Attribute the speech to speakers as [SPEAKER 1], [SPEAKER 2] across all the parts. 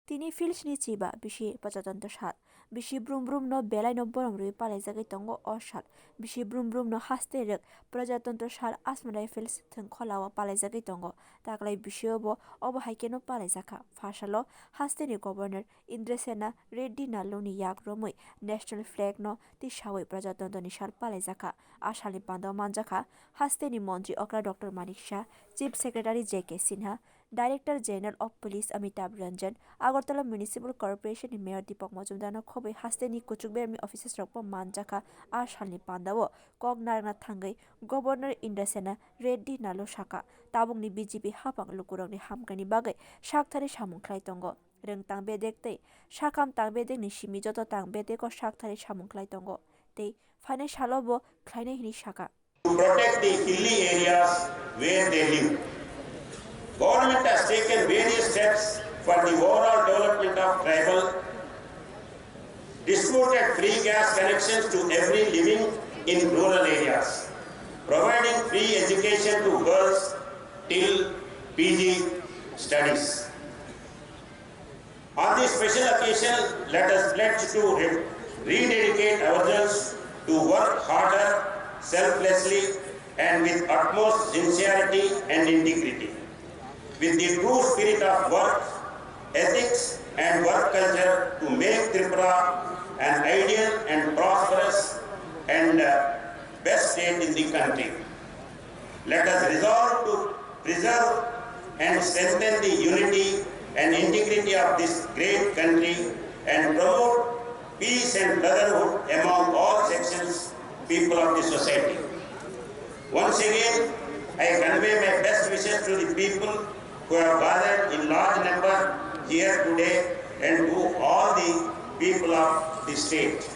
[SPEAKER 1] Tini feels ni chiba bisi prajatantra sal. Bisi brum brum no belai no borong rui palaijagwi tongo o sal. Bisi brum brum no haste-rwk prajatantra sal Assam Rifles thwngkholao palaijagwi tongo. Takwlai bisio bo abohai no palaijakha. Phasalo haste ni Governor Indrasena Reddy Nallu ni yak ramwi national flag no tisawi prajatantra ni sal palaijakha. Assam ni pandao manjakha haste ni Montri Okra Dr. Manik Shah, Chief Secretary J.K. Sinha, Director General of Police Amitabh Ranjan, Agartala Municipal Corporation ni Mayor Deepak Majumdar no khobai haste ni kuchuk bermi officers rokpo manjakha Assam ni pandao kok narna thangai Governor Indrasena Reddy Nallu saka tabung ni BJP hapang lukurok ni hamkani bagai sakthari samungklai tongo reng tangbedek tei sakam tangbedek ni simi joto tangbedek o sakthari samungklai tongo tei phainai salobo khlainai hini saka.
[SPEAKER 2] To protect the hilly areas where they live, government has taken various steps for the overall development of tribal, distributed free gas connections to every living in rural areas, providing free education to girls till PG studies. On this special occasion, let us pledge to rededicate ourselves to work harder, selflessly, and with utmost sincerity and integrity, with the true spirit of work, ethics, and work culture to make Tripura an ideal and prosperous and best state in the country. Let us resolve to preserve and strengthen the unity and integrity of this great country and promote peace and brotherhood among all sections people of the society. Once again, I convey my best wishes to the people who have gathered in large number here today and to all the people of the state.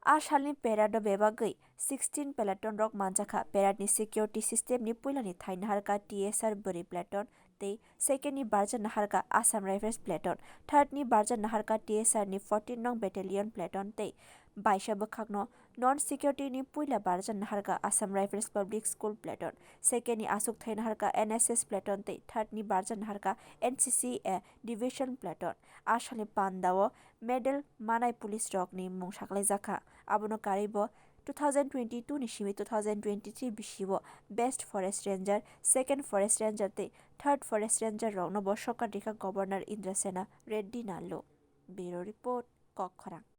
[SPEAKER 1] Assam ni parade bebagui 16 peloton rok manjakha parade ni security system ni puila ni thaina harka TSR buri platon tei second ni barjan naharka Assam Rifles platon third ni barjan naharka TSR ni 14 nong battalion platon tei baisa bkhakno non security ni puila barjan naharka Assam Rifles public school platon second ni asuk thaina harka NSS platon tei third ni barjan naharka NCC division platon Assam ni pandao medal manai police rok ni mung saklaijakha abono karibo 2022 ni simi 2023 bisibo best forest ranger second forest ranger tei third forest ranger rok no bo sokar dikha Governor Indrasena Reddy Nallu. Bureau report Kokkhorang.